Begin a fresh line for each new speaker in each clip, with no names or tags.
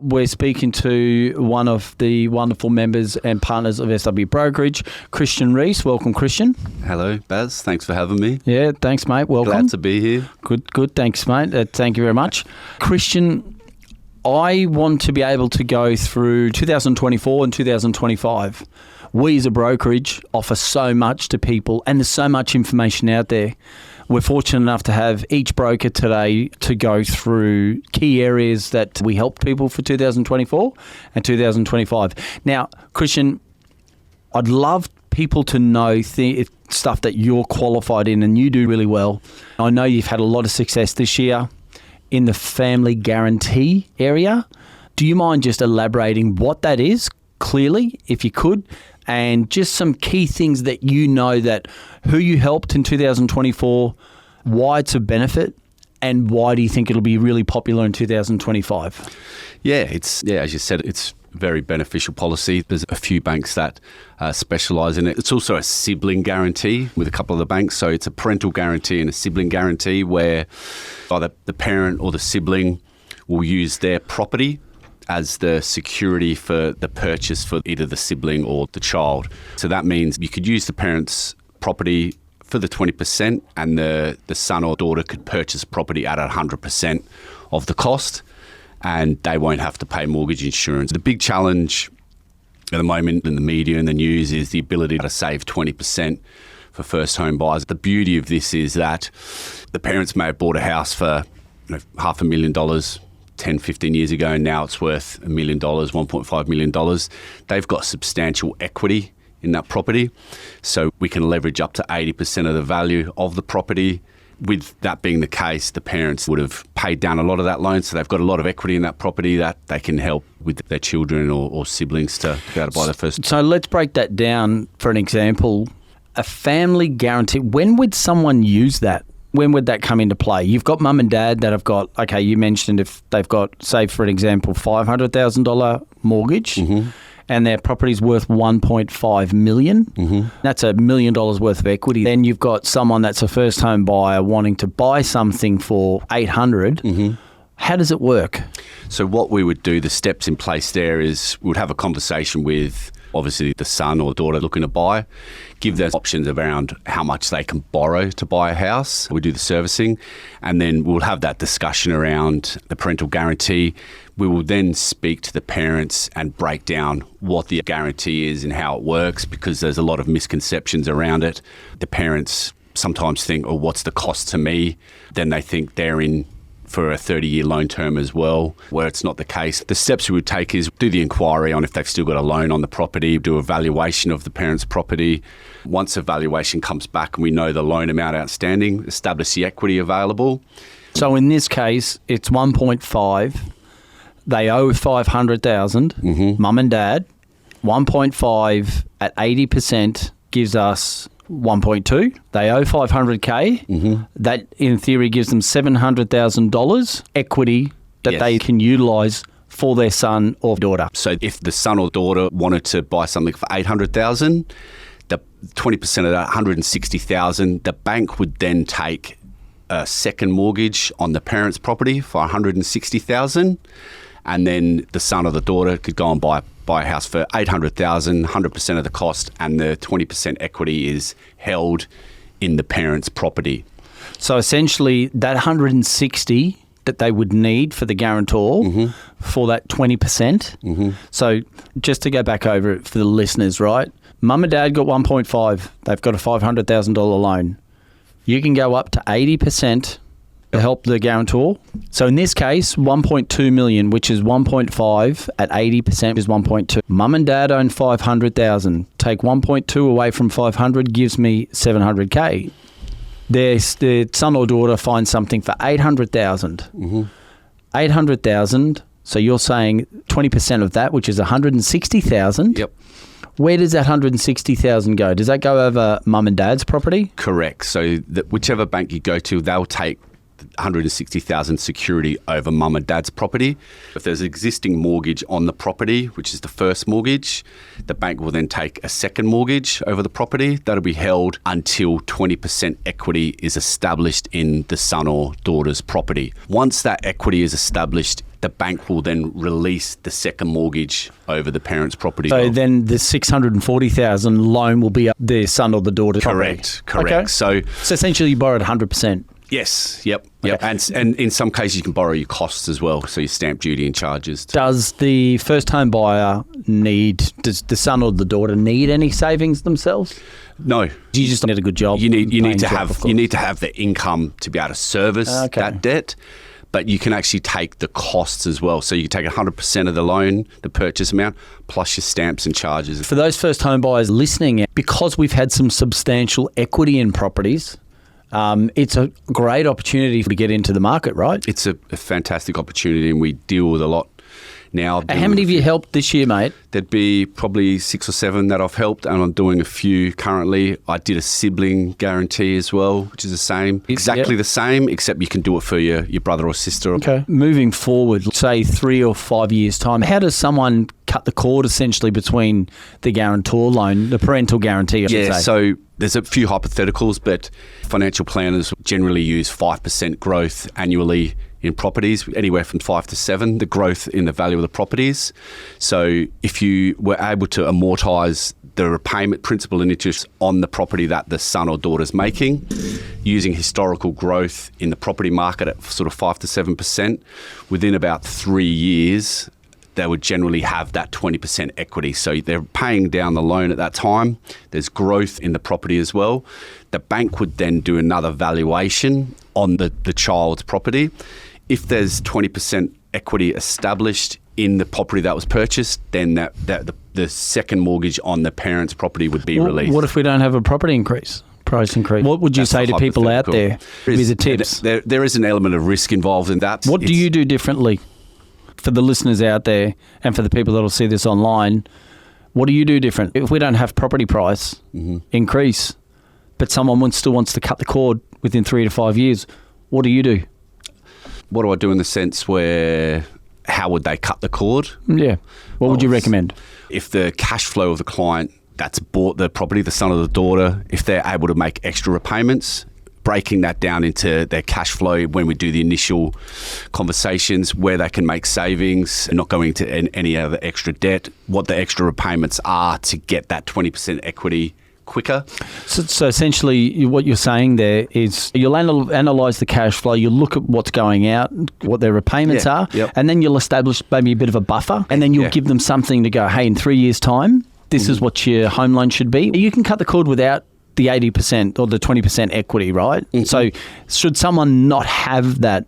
We're speaking to one of the wonderful members and partners of SW Brokerage, Christian Reese. Welcome, Christian.
Hello, Baz. Thanks for having me.
Yeah, thanks, mate. Welcome.
Glad to be here.
Good. Thanks, mate. Thank you very much. Christian, I want to be able to go through 2024 and 2025. We as a brokerage offer so much to people and there's so much information out there. We're fortunate enough to have each broker today to go through key areas that we help people for 2024 and 2025. Now, Christian, I'd love people to know stuff that you're qualified in and you do really well. I know you've had a lot of success this year in the family guarantee area. Do you mind just elaborating what that is clearly, if you could? And just some key things that you know that who you helped in 2024, why it's a benefit, and why do you think it'll be really popular in 2025?
Yeah, as you said, it's a very beneficial policy. There's a few banks that specialise in it. It's also a sibling guarantee with a couple of the banks. So it's a parental guarantee and a sibling guarantee where either the parent or the sibling will use their property as the security for the purchase for either the sibling or the child. So that means you could use the parent's property for the 20% and the son or daughter could purchase property at 100% of the cost and they won't have to pay mortgage insurance. The big challenge at the moment in the media and the news is the ability to save 20% for first home buyers. The beauty of this is that the parents may have bought a house for $500,000 10, 15 years ago, and now it's worth $1 million, $1.5 million. They've got substantial equity in that property. So we can leverage up to 80% of the value of the property. With that being the case, the parents would have paid down a lot of that loan. So they've got a lot of equity in that property that they can help with their children or siblings to be able to buy their first.
So let's break that down for an example. A family guarantee, when would someone use that? When would that come into play? You've got mum and dad that have got, okay, you mentioned if they've got, say, for an example, $500,000 mortgage and their property's worth $1.5 million. That's $1 million worth of equity. Then you've got someone that's a first home buyer wanting to buy something for $800,000. How does it work?
So what we would do, the steps in place there is we would have a conversation with obviously the son or daughter looking to buy, give them options around how much they can borrow to buy a house. We do the servicing and then we'll have that discussion around the parental guarantee. We will then speak to the parents and break down what the guarantee is and how it works because there's a lot of misconceptions around it. The parents sometimes think, oh, what's the cost to me? Then they think they're in for a 30-year loan term as well, where it's not the case. The steps we would take is do the inquiry on if they've still got a loan on the property, do a valuation of the parent's property. Once a valuation comes back and we know the loan amount outstanding, establish the equity available.
So in this case, it's 1.5. They owe 500,000, mum and dad. 1.5 at 80% gives us 1.2. They owe 500K. That in theory gives them $700,000 equity that they can utilise for their son or daughter.
So if the son or daughter wanted to buy something for $800,000, the 20% of that, $160,000, the bank would then take a second mortgage on the parent's property for $160,000, and then the son or the daughter could go and buy a house for $800,000, 100% of the cost, and the 20% equity is held in the parent's property.
So essentially that 160 that they would need for the guarantor for that 20%. So just to go back over it for the listeners, right? Mum and dad got 1.5. They've got a $500,000 loan. You can go up to 80% to help the guarantor. So in this case, 1.2 million, which is 1.5 at 80% is 1.2. Mum and dad own 500,000. Take 1.2 away from 500 gives me 700K. Their son or daughter finds something for 800,000. 800,000. So you're saying 20% of that, which is 160,000.
Yep.
Where does that 160,000 go? Does that go over mum and dad's property?
Correct. So whichever bank you go to, they'll take 160,000 security over mum and dad's property. If there's an existing mortgage on the property, which is the first mortgage, the bank will then take a second mortgage over the property. That'll be held until 20% equity is established in the son or daughter's property. Once that equity is established the bank will then release the second mortgage over the parent's property.
So then the $640,000 loan will be the son or the daughter's property.
Correct.
Okay.
So
essentially you borrowed 100%.
yes, yep.
Okay.
And in some cases you can borrow your costs as well, so your stamp duty and charges.
Does the first home buyer does the son or the daughter need any savings themselves?
No.
You just need a good job.
You need to
job,
have the income to be able to service that debt. But you can actually take the costs as well. So you can take 100% of the loan, the purchase amount, plus your stamps and charges.
For those first home buyers listening, because we've had some substantial equity in properties, it's a great opportunity to get into the market, right?
It's a fantastic opportunity, and we deal with a lot now.
How many have you helped this year, mate?
There'd be probably 6 or 7 that I've helped, and I'm doing a few currently. I did a sibling guarantee as well, which is the same. Exactly the same, except you can do it for your brother or sister.
Okay. Moving forward, say 3 or 5 years' time, how does someone cut the cord essentially between the guarantor loan, the parental guarantee, I should say?
So there's a few hypotheticals, but financial planners generally use 5% growth annually in properties, anywhere from 5 to 7, the growth in the value of the properties. So if you were able to amortise the repayment, principal and interest on the property that the son or daughter's making, using historical growth in the property market at sort of 5 to 7%, within about 3 years, they would generally have that 20% equity. So they're paying down the loan at that time. There's growth in the property as well. The bank would then do another valuation on the child's property. If there's 20% equity established in the property that was purchased, then the second mortgage on the parent's property would be released.
What if we don't have a price increase? What would you say to people out there with the tips?
There is an element of risk involved in that.
What do you do differently? For the listeners out there and for the people that will see this online, what do you do different? If we don't have property price increase, but someone still wants to cut the cord within 3 to 5 years, what do you do?
What do I do in the sense where, how would they cut the cord?
Yeah. What would you recommend?
If the cash flow of the client that's bought the property, the son or the daughter, if they're able to make extra repayments, breaking that down into their cash flow when we do the initial conversations, where they can make savings and not going to any other extra debt, what the extra repayments are to get that 20% equity quicker.
So essentially what you're saying there is you'll analyse the cash flow, you'll look at what's going out, what their repayments are, and then you'll establish maybe a bit of a buffer, and then you'll give them something to go, hey, in 3 years' time, this is what your home loan should be. You can cut the cord without the 80% or the 20% equity, right? So should someone not have that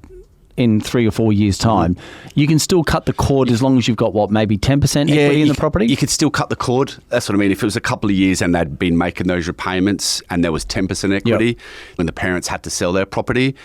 in 3 or 4 years' time, you can still cut the cord as long as you've got, maybe 10% equity in the property?
You could still cut the cord. That's what I mean. If it was a couple of years and they'd been making those repayments and there was 10% equity when the parents had to sell their property,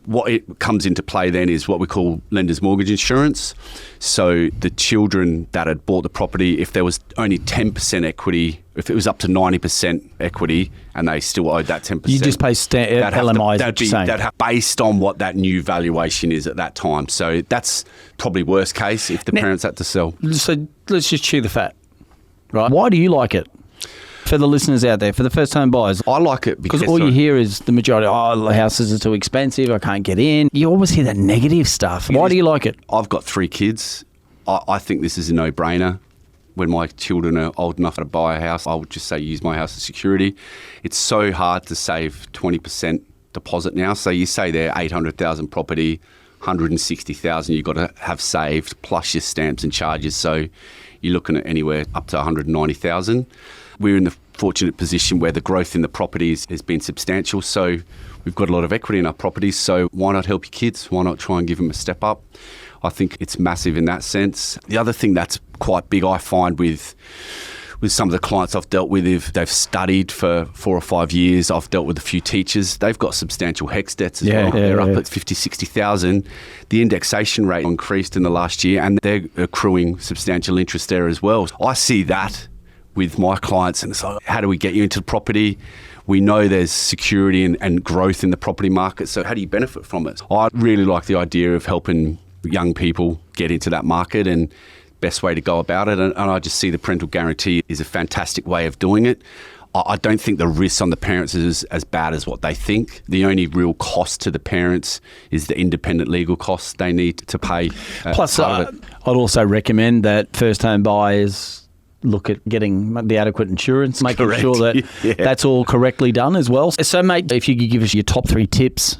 what it comes into play then is what we call lender's mortgage insurance. So the children that had bought the property, if there was only 10% equity, if it was up to 90% equity and they still owed that 10%.
You just pay LMI,
based on what that new valuation is at that time. So that's probably worst case if the parents had to sell.
So let's just chew the fat, right? Why do you like it? For the listeners out there, for the first-home buyers.
I like it because
all you hear is the majority, the houses are too expensive, I can't get in. You always hear that negative stuff. Why do you like it?
I've got 3 kids. I think this is a no-brainer. When my children are old enough to buy a house, I would just say use my house as security. It's so hard to save 20% deposit now. So you say they're 800,000 property, 160,000 you've got to have saved, plus your stamps and charges. So you're looking at anywhere up to 190,000. We're in the fortunate position where the growth in the properties has been substantial. So we've got a lot of equity in our properties. So why not help your kids? Why not try and give them a step up? I think it's massive in that sense. The other thing that's quite big, I find with some of the clients I've dealt with, if they've studied for 4 or 5 years, I've dealt with a few teachers, they've got substantial HECS debts as well. They're up at 50, 60,000. The indexation rate increased in the last year and they're accruing substantial interest there as well. I see that with my clients and it's like, how do we get you into property? We know there's security and growth in the property market, so how do you benefit from it? I really like the idea of helping young people get into that market and best way to go about it. And I just see the parental guarantee is a fantastic way of doing it. I don't think the risk on the parents is as bad as what they think. The only real cost to the parents is the independent legal costs they need to pay.
Plus, I'd also recommend that first home buyers look at getting the adequate insurance, making
Correct.
sure that that's all correctly done as well. So, mate, if you could give us your top 3 tips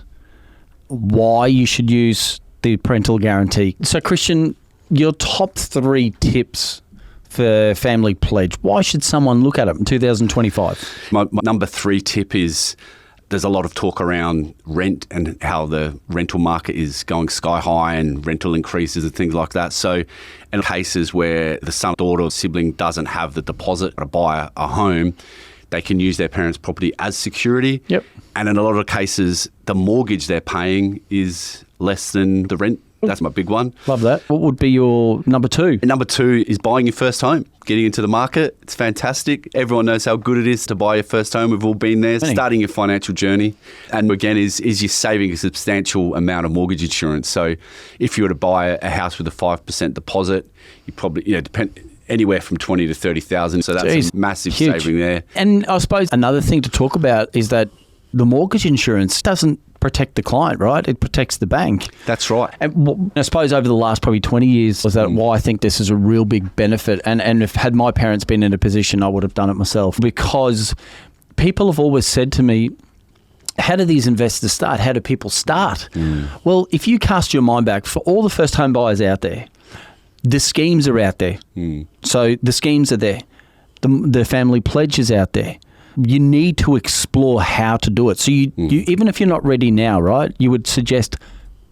why you should use the parental guarantee. So, Christian, your top 3 tips for family pledge. Why should someone look at it in 2025?
My number 3 tip is there's a lot of talk around rent and how the rental market is going sky high and rental increases and things like that. So in cases where the son, daughter or sibling doesn't have the deposit to buy a home, they can use their parents' property as security.
Yep.
And in a lot of cases, the mortgage they're paying is less than the rent. That's my big one.
Love that. What would be your number 2?
And number 2 is buying your first home, getting into the market. It's fantastic. Everyone knows how good it is to buy your first home. We've all been there. Starting your financial journey. And again, is you're saving a substantial amount of mortgage insurance. So if you were to buy a house with a 5% deposit, you probably, depend anywhere from 20 to 30,000. So that's a massive saving there.
And I suppose another thing to talk about is that the mortgage insurance doesn't protect the client, right? It protects the bank.
That's right.
And I suppose over the last probably 20 years was that why I think this is a real big benefit. And if had my parents been in a position, I would have done it myself, because people have always said to me, how do these investors start? How do people start? Well, if you cast your mind back for all the first home buyers out there, the schemes are out there. So the schemes are there. The family pledge is out there. You need to explore how to do it. So you even if you're not ready now, right, you would suggest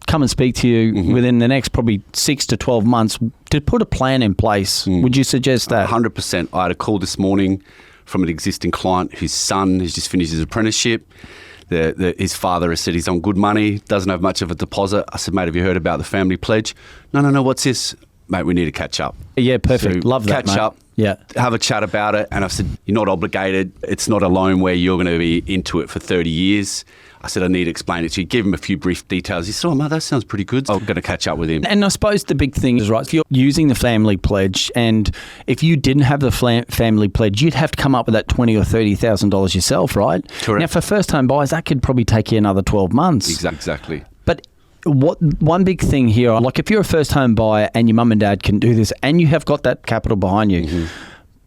come and speak to you within the next probably 6 to 12 months to put a plan in place. Would you suggest that?
100%. I had a call this morning from an existing client whose son has just finished his apprenticeship. His father has said he's on good money, doesn't have much of a deposit. I said, mate, have you heard about the family pledge? No, what's this? Mate, we need to catch up.
Yeah, perfect.
So
love that,
catch
mate.
up.
Yeah.
Have a chat about it. And I said, you're not obligated. It's not a loan where you're going to be into it for 30 years. I said, I need to explain it to you. Give him a few brief details. He said, oh, mate, that sounds pretty good. I'm going to catch up with him.
And I suppose the big thing is, right, if you're using the family pledge, and if you didn't have the family pledge, you'd have to come up with that $20,000 or $30,000 yourself, right?
Correct.
Now, for first-home buyers, that could probably take you another 12 months.
Exactly.
But one big thing here, like if you're a first-home buyer and your mum and dad can do this and you have got that capital behind you,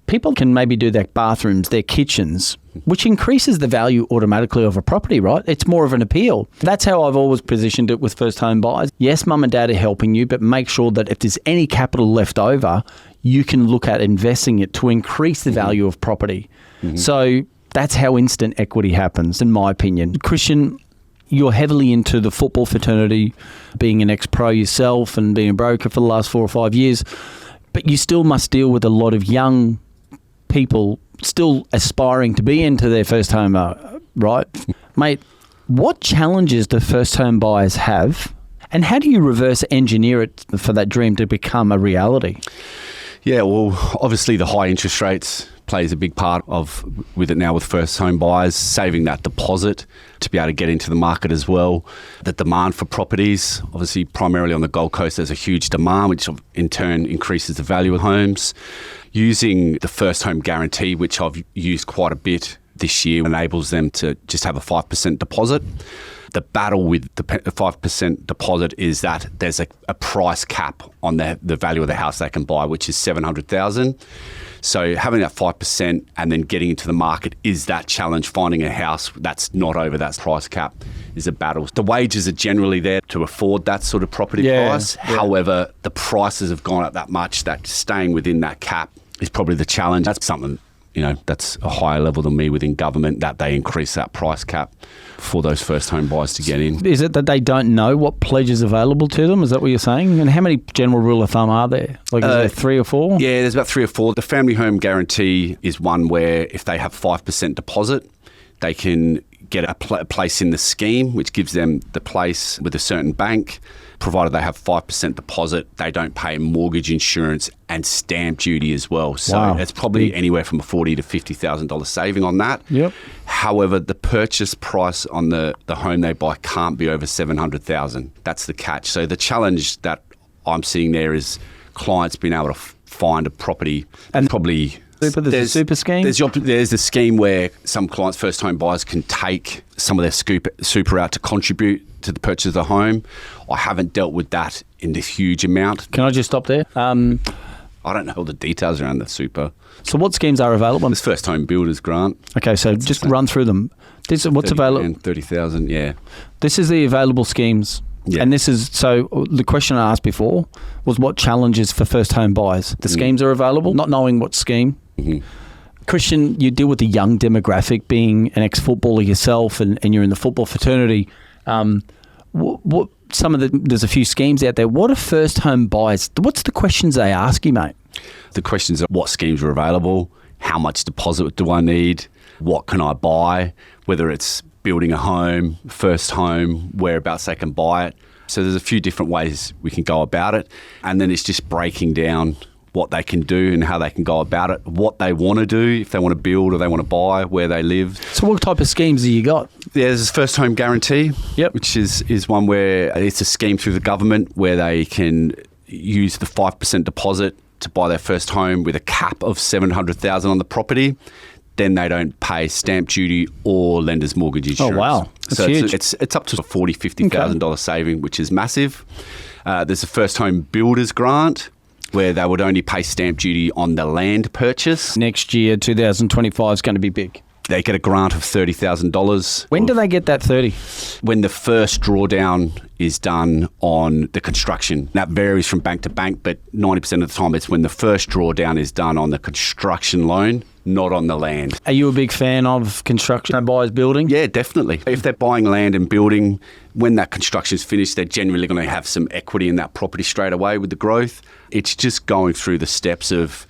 people can maybe do their bathrooms, their kitchens, which increases the value automatically of a property, right? It's more of an appeal. That's how I've always positioned it with first-home buyers. Yes, mum and dad are helping you, but make sure that if there's any capital left over, you can look at investing it to increase the value of property. So that's how instant equity happens, in my opinion. Christian, you're heavily into the football fraternity, being an ex-pro yourself and being a broker for the last 4 or 5 years, but you still must deal with a lot of young people still aspiring to be into their first home, right? Mate, what challenges do first home buyers have, and how do you reverse engineer it for that dream to become a reality?
Yeah, well, obviously the high interest rates plays a big part with it now with first home buyers, saving that deposit to be able to get into the market as well. The demand for properties, obviously primarily on the Gold Coast, there's a huge demand, which in turn increases the value of homes. Using the first home guarantee, which I've used quite a bit this year, enables them to just have a 5% deposit. The battle with the 5% deposit is that there's a price cap on the value of the house they can buy, which is $700,000. So having that 5% and then getting into the market is that challenge. Finding a house that's not over that price cap is a battle. The wages are generally there to afford that sort of property price. Yeah. However, the prices have gone up that much that staying within that cap is probably the challenge. That's something, that's a higher level than me within government, that they increase that price cap for those first home buyers to get in.
Is it that they don't know what pledge is available to them? Is that what you're saying? And how many general rule of thumb are there? Is there 3 or 4?
Yeah, there's about 3 or 4. The family home guarantee is one where if they have 5% deposit, they can get a place in the scheme, which gives them the place with a certain bank. Provided they have 5% deposit, they don't pay mortgage insurance and stamp duty as well. So it's probably anywhere from a $40,000 to $50,000 saving on that.
Yep.
However, the purchase price on the home they buy can't be over $700,000. That's the catch. So the challenge that I'm seeing there is clients being able to find a property
And
probably.
There's a super scheme?
There's a scheme where some clients, first home buyers, can take some of their super out to contribute to the purchase of the home. I haven't dealt with that in this huge amount.
Can I just stop there?
I don't know all the details around the super.
So what schemes are available?
This first home builders grant.
Okay, so just run through them. What's available?
30,000, yeah.
This is the available schemes.
Yeah.
And this is, so the question I asked before was what challenges for first home buyers? The schemes are available, not knowing what scheme.
Mm-hmm.
Christian, you deal with the young demographic, being an ex-footballer yourself, and you're in the football fraternity. There's a few schemes out there. What are first home buyers? What's the questions they ask you, mate?
The questions are what schemes are available, how much deposit do I need, what can I buy, whether it's building a home, first home, whereabouts they can buy it. So there's a few different ways we can go about it. And then it's just breaking down what they can do and how they can go about it, what they want to do, if they want to build or they want to buy, where they live.
So what type of schemes have you got?
There's first home guarantee,
Yep.
which is one where it's a scheme through the government where they can use the 5% deposit to buy their first home with a cap of $700,000 on the property. Then they don't pay stamp duty or lender's mortgage insurance.
Oh, wow. That's
so
huge.
It's up to a $40,000, $50,000 saving, which is massive. There's a first home builders grant where they would only pay stamp duty on the land purchase.
Next year, 2025 is going to be big.
They get a grant of $30,000.
When do they get that 30?
When the first drawdown is done on the construction. That varies from bank to bank, but 90% of the time it's when the first drawdown is done on the construction loan, not on the land.
Are you a big fan of construction buyers building?
Yeah, definitely. If they're buying land and building, when that construction is finished, they're generally going to have some equity in that property straight away with the growth. It's just going through the steps of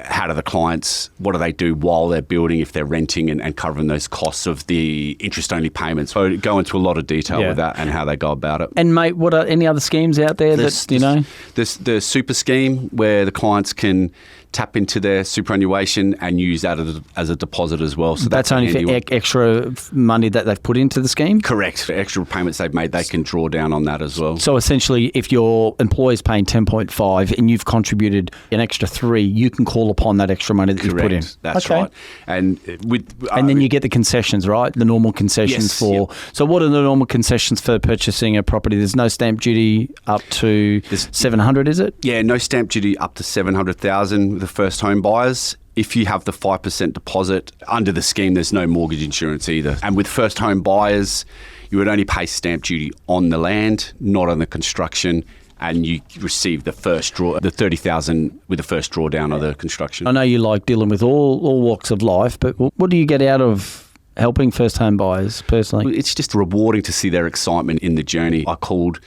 how do the clients, what do they do while they're building, if they're renting and covering those costs of the interest-only payments. So go into a lot of detail with that and how they go about it.
And mate, what are any other schemes out there that, you know?
There's the super scheme where the clients can tap into their superannuation and use that as a deposit as well. So
that's only for extra money that they've put into the scheme?
Correct. For extra payments they've made, they can draw down on that as well.
So essentially, if your employer's paying 10.5 and you've contributed an extra 3, you can call upon that extra money that you've put in.
That's right. And
then you get the concessions, right? The normal concessions
Yep.
So what are the normal concessions for purchasing a property? There's no stamp duty up to 700, is it?
Yeah, no stamp duty up to 700,000 with the first home buyers. If you have the 5% deposit under the scheme, there's no mortgage insurance either. And with first home buyers, you would only pay stamp duty on the land, not on the construction. And you receive the first draw, the 30,000 with the first drawdown of the construction.
I know you like dealing with all walks of life, but what do you get out of helping first home buyers personally?
It's just rewarding to see their excitement in the journey. I called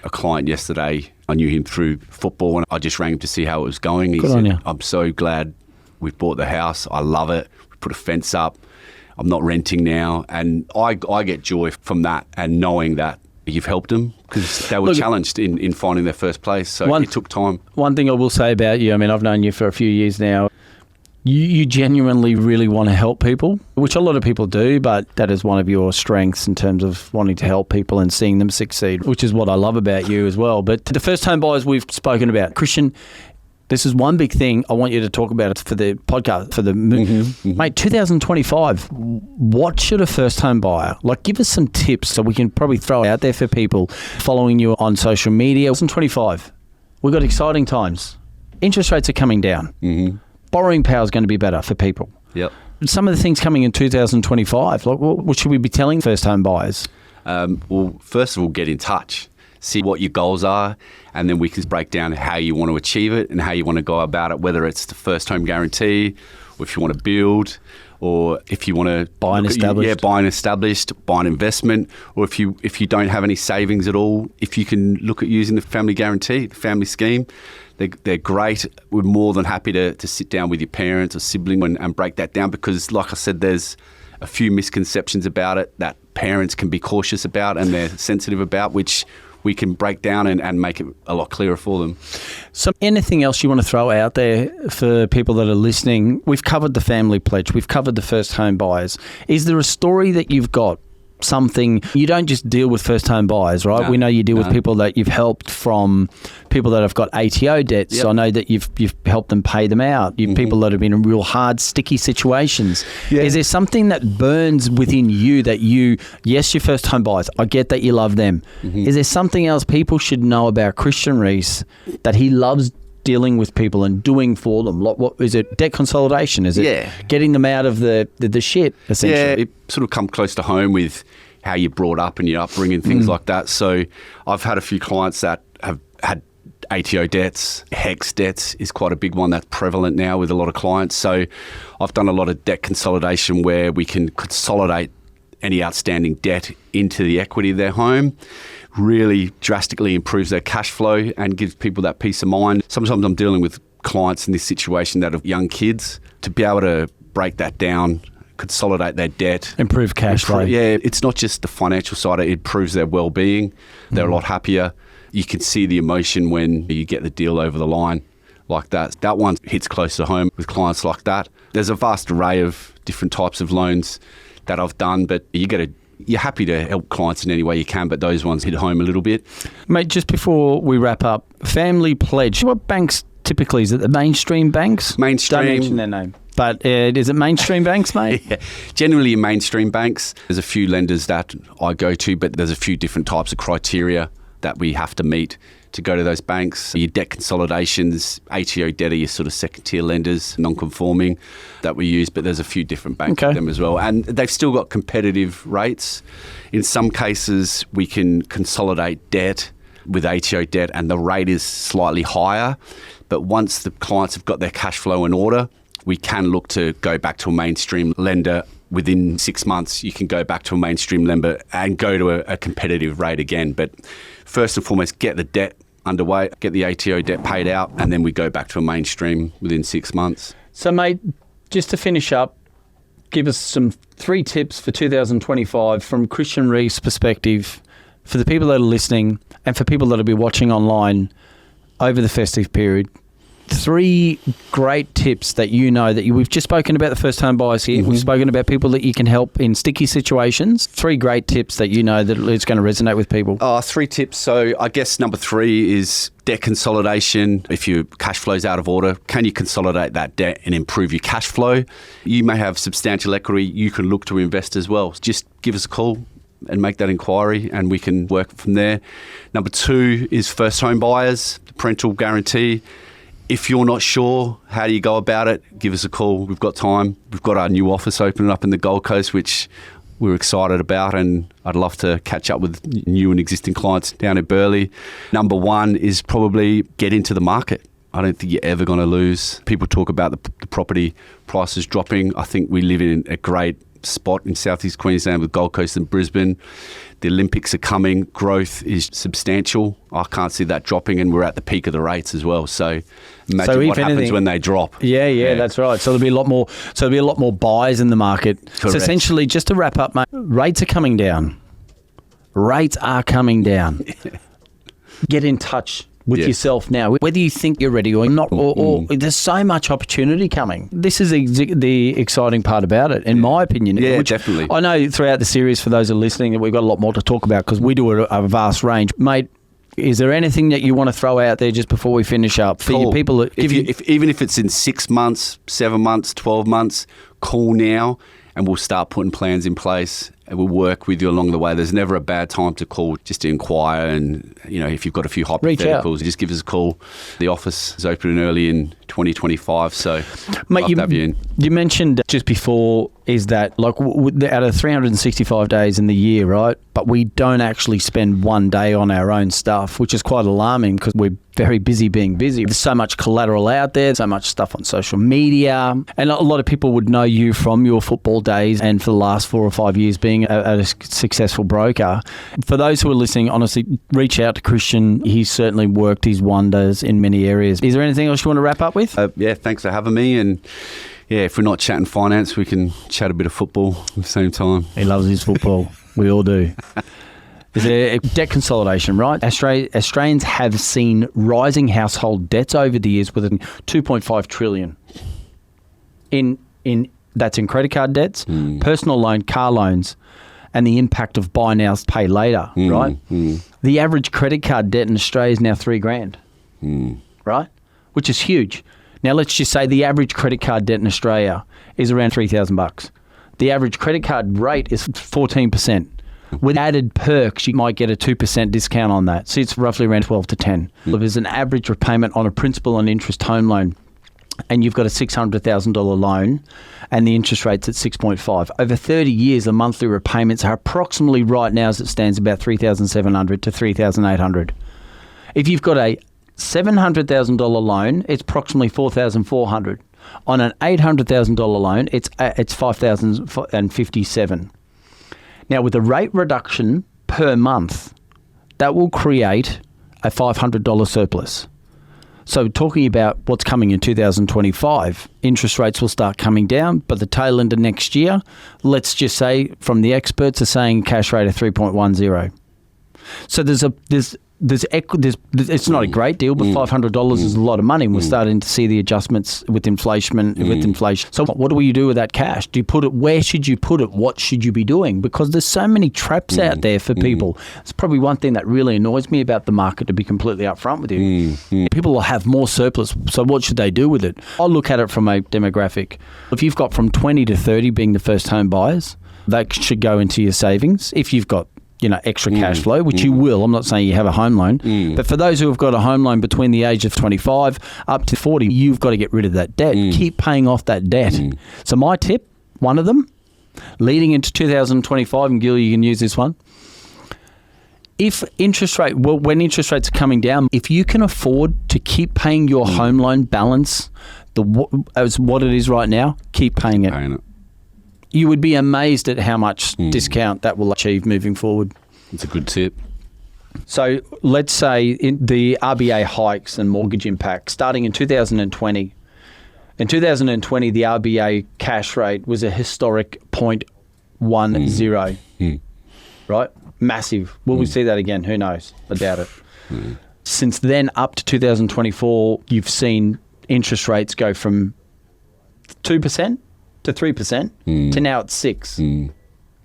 a client yesterday. I knew him through football and I just rang him to see how it was going. He said, I'm so glad we've bought the house. I love it. We put a fence up. I'm not renting now. And I get joy from that and knowing that you've helped them because they were challenged in finding their first place. So it took time.
One thing I will say about you, I mean, I've known you for a few years now. You genuinely really want to help people, which a lot of people do, but that is one of your strengths in terms of wanting to help people and seeing them succeed, which is what I love about you as well. But the first home buyers we've spoken about, Christian, this is one big thing I want you to talk about for the podcast, for the mate, 2025. What should a first home buyer, give us some tips so we can probably throw out there for people following you on social media. 2025, we've got exciting times. Interest rates are coming down. Borrowing power is going to be better for people.
Yep.
Some of the things coming in 2025, what should we be telling first home buyers?
Well, first of all, get in touch. See what your goals are, and then we can break down how you want to achieve it and how you want to go about it, whether it's the first home guarantee or if you want to build or if you want to
buy an established,
buy an investment, or if you don't have any savings at all, if you can look at using the family guarantee, the family scheme. They're great. We're more than happy to sit down with your parents or sibling and break that down because, like I said, there's a few misconceptions about it that parents can be cautious about and they're sensitive about, which we can break down and make it a lot clearer for them.
So anything else you want to throw out there for people that are listening? We've covered the family pledge. We've covered the first home buyers. Is there a story that you've got something, you don't just deal with first home buyers, right?
No,
We know you deal with
no.
people that you've helped, from people that have got ATO debts.
Yep.
So I know that you've helped them pay them out. You've people that have been in real hard, sticky situations.
Yeah.
Is there something that burns within you that yes, your first home buyers, I get that you love them. Is there something else people should know about Christian Rees that he loves dealing with people and doing for them? Like, what is it? Debt consolidation? Is it getting them out of the shit, essentially?
Yeah, it sort of come close to home with how you're brought up and your upbringing, things like that. So I've had a few clients that have had ATO debts. HEX debts is quite a big one that's prevalent now with a lot of clients. So I've done a lot of debt consolidation where we can consolidate any outstanding debt into the equity of their home. Really drastically improves their cash flow and gives people that peace of mind. Sometimes I'm dealing with clients in this situation that have young kids. To be able to break that down, consolidate their debt,
Improve cash flow.
Yeah, it's not just the financial side, it improves their well-being. They're a lot happier. You can see the emotion when you get the deal over the line like that. That one hits close to home with clients like that. There's a vast array of different types of loans that I've done, but you're happy to help clients in any way you can, but those ones hit home a little bit.
Mate, just before we wrap up, Family Pledge. What banks typically? Is it the mainstream banks?
Mainstream.
Don't mention their name. But is it mainstream banks, mate?
Yeah. Generally in mainstream banks, there's a few lenders that I go to, but there's a few different types of criteria that we have to meet to go to those banks. Your debt consolidations, ATO debt are your sort of second-tier lenders, non-conforming, that we use, but there's a few different banks with them as well. And they've still got competitive rates. In some cases, we can consolidate debt with ATO debt and the rate is slightly higher. But once the clients have got their cash flow in order, we can look to go back to a mainstream lender. Within 6 months, you can go back to a mainstream lender and go to a competitive rate again. But first and foremost, get the debt underway, get the ATO debt paid out, and then we go back to a mainstream within 6 months.
So, mate, just to finish up, give us some 3 tips for 2025 from Christian Rees' perspective for the people that are listening and for people that will be watching online over the festive period. 3 great tips that we've just spoken about the first home buyers here. We've spoken about people that you can help in sticky situations. 3 great tips that that it's going to resonate with people.
3 tips. So I guess number 3 is debt consolidation. If your cash flow's out of order, can you consolidate that debt and improve your cash flow? You may have substantial equity. You can look to invest as well. Just give us a call and make that inquiry and we can work from there. Number 2 is first home buyers, the parental guarantee. If you're not sure, how do you go about it? Give us a call. We've got time. We've got our new office opening up in the Gold Coast, which we're excited about, and I'd love to catch up with new and existing clients down at Burleigh. Number 1 is probably get into the market. I don't think you're ever going to lose. People talk about the property prices dropping. I think we live in a great spot in southeast Queensland with Gold Coast and Brisbane. The Olympics are coming. Growth is substantial. I can't see that dropping, and we're at the peak of the rates as well. So imagine what happens when they drop.
Yeah, that's right. So there'll be a lot more. So there'll be a lot more buyers in the market.
Correct.
So essentially, just to wrap up, mate, rates are coming down. Rates are coming down. Get in touch with yourself now, whether you think you're ready or not, or there's so much opportunity coming. This is the exciting part about it, in my opinion.
Yeah, definitely.
I know throughout the series, for those who are listening, that we've got a lot more to talk about because we do a vast range. Mate, is there anything that you want to throw out there just before we finish up for your people?
Even if it's in 6 months, 7 months, 12 months, call now and we'll start putting plans in place and we'll work with you along the way. There's never a bad time to call just to inquire, and if you've got a few hypotheticals, just give us a call. The office is opening early in 2025, so
mate,
love to have you in.
You mentioned just before is that out of 365 days in the year, right? But we don't actually spend one day on our own stuff, which is quite alarming because we're very busy being busy. There's so much collateral out there, so much stuff on social media. And a lot of people would know you from your football days and for the last 4 or 5 years being a successful broker. For those who are listening, honestly, reach out to Christian. He's certainly worked his wonders in many areas. Is there anything else you want to wrap up with?
Thanks for having me. And if we're not chatting finance, we can chat a bit of football at the same time.
He loves his football. We all do. Is there debt consolidation, right? Australians have seen rising household debts over the years with 2.5 trillion. That's in credit card debts, personal loan, car loans, and the impact of buy now, pay later, right? The average credit card debt in Australia is now $3,000, right? Which is huge. Now, let's just say the average credit card debt in Australia is around $3,000. The average credit card rate is 14%. With added perks, you might get a 2% discount on that. So it's roughly around 12 to 10. If there's an average repayment on a principal and interest home loan, and you've got a $600,000 loan, and the interest rate's at 6.5. Over 30 years, the monthly repayments are approximately right now, as it stands, about $3,700 to $3,800. If you've got a $700,000 loan, it's approximately $4,400. On an $800,000 loan, it's $5,057. Now, with a rate reduction per month, that will create a $500 surplus. So talking about what's coming in 2025, interest rates will start coming down, but the tail end of next year, let's just say from the experts are saying cash rate of 3.10. So it's not a great deal, but $500 is a lot of money, and we're starting to see the adjustments with inflation. So what do you do with that cash? Do you put it? Where should you put it? What should you be doing? Because there's so many traps out there for people. It's probably one thing that really annoys me about the market, to be completely upfront with you. People will have more surplus, so what should they do with it? I'll look at it from a demographic. If you've got from 20 to 30 being the first home buyers, that should go into your savings. If you've got extra cash flow, which you will. I'm not saying you have a home loan, but for those who have got a home loan between the age of 25 up to 40, you've got to get rid of that debt. Keep paying off that debt. So my tip, one of them, leading into 2025, and Gil, you can use this one. When interest rates are coming down, if you can afford to keep paying your home loan balance as what it is right now, keep paying it. You would be amazed at how much discount that will achieve moving forward.
It's a good tip.
So let's say the RBA hikes and mortgage impact starting in 2020. In 2020, the RBA cash rate was a historic 0.10, right? Massive. Will we see that again? Who knows? I doubt it. Since then, up to 2024, you've seen interest rates go from 2% to 3% to now it's 6%.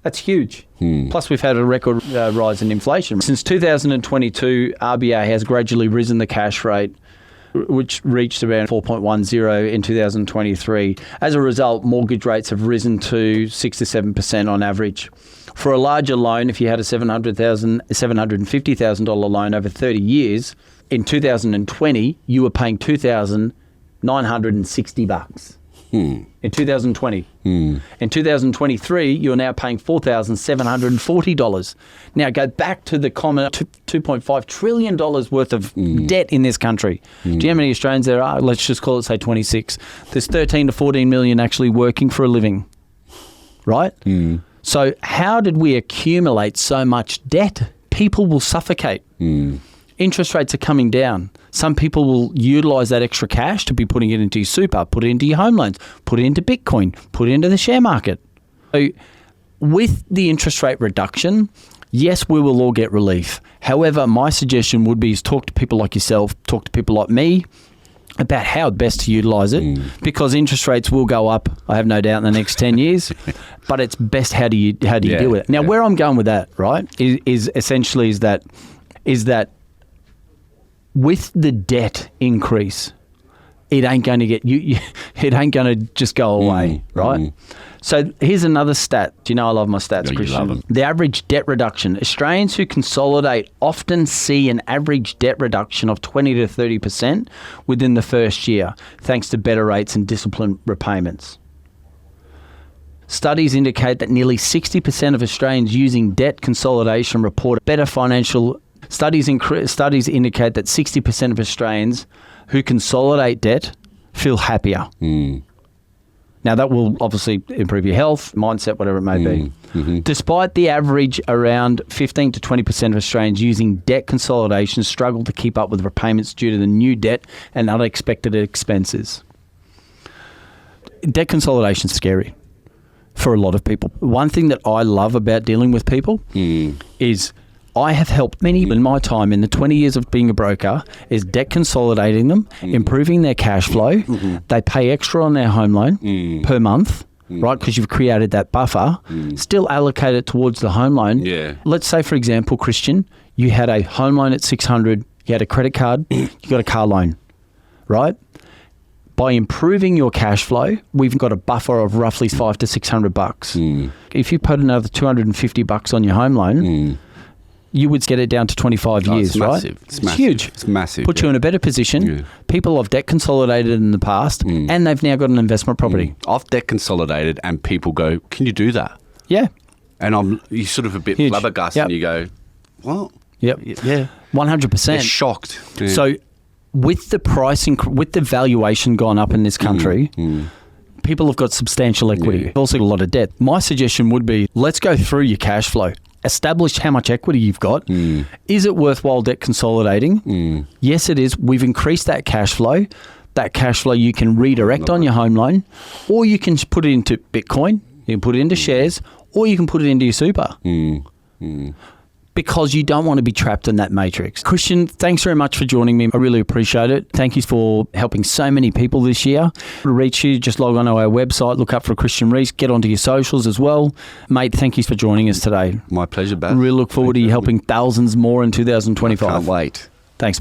That's huge. Plus, we've had a record rise in inflation. Since 2022, RBA has gradually risen the cash rate, which reached around 4.10 in 2023. As a result, mortgage rates have risen to 6 to 7% on average. For a larger loan, if you had a $750,000 loan over 30 years, in 2020, you were paying $2,960. In 2020. In 2023, you're now paying $4,740. Now go back to the common $2.5 trillion worth of debt in this country. Do you know how many Australians there are? Let's just call it, say, 26. There's 13 to 14 million actually working for a living, right? So how did we accumulate so much debt? People will suffocate. Interest rates are coming down. Some people will utilise that extra cash to be putting it into your super, put it into your home loans, put it into Bitcoin, put it into the share market. So with the interest rate reduction, yes, we will all get relief. However, my suggestion would be is talk to people like yourself, talk to people like me about how best to utilise it, because interest rates will go up, I have no doubt, in the next 10 years. But it's best how do you deal with it. Now, where I'm going with that, right, is essentially that with the debt increase, it ain't going to it ain't going to just go away, right? So here's another stat. Do you know I love my stats, Christian?
You love them.
The average debt reduction. Australians who consolidate often see an average debt reduction of 20 to 30% within the first year, thanks to better rates and disciplined repayments. Studies indicate that nearly 60% of Australians using debt consolidation report better financial. Studies indicate that 60% of Australians who consolidate debt feel happier. Now, that will obviously improve your health, mindset, whatever it may be. Despite the average, around 15 to 20% of Australians using debt consolidation struggle to keep up with repayments due to the new debt and unexpected expenses. Debt consolidation is scary for a lot of people. One thing that I love about dealing with people is I have helped many in my time in the 20 years of being a broker is debt consolidating them, improving their cash flow. They pay extra on their home loan per month, right? Because you've created that buffer. Still allocate it towards the home loan.
Yeah.
Let's say, for example, Christian, you had a home loan at 600, you had a credit card, you got a car loan, right? By improving your cash flow, we've got a buffer of roughly $500 to $600. If you put another $250 on your home loan, you would get it down to 25 years,
it's
right?
massive. It's massive.
Huge.
It's massive.
Put you in a better position.
Yeah.
People have debt consolidated in the past, and they've now got an investment property.
I've debt consolidated, and people go, "Can you do that?"
Yeah.
And you're sort of a bit
Huge.
flabbergasted, and you go, "What?"
Yep.
Yeah.
100%.
They're shocked. Yeah.
So with the pricing, with the valuation gone up in this country, people have got substantial equity.
Yeah.
Also a lot of debt. My suggestion would be, let's go through your cash flow. Establish how much equity you've got. Is it worthwhile debt consolidating? Yes, it is. We've increased that cash flow. That cash flow you can redirect on your home loan, or you can put it into Bitcoin, you can put it into shares, or you can put it into your super. Because you don't want to be trapped in that matrix. Christian, thanks very much for joining me. I really appreciate it. Thank you for helping so many people this year. To reach you, just log on to our website, look up for Christian Rees, get onto your socials as well. Mate, thank you for joining us today.
My pleasure, Beth.
Really look forward to you helping thousands more in 2025.
Can't wait.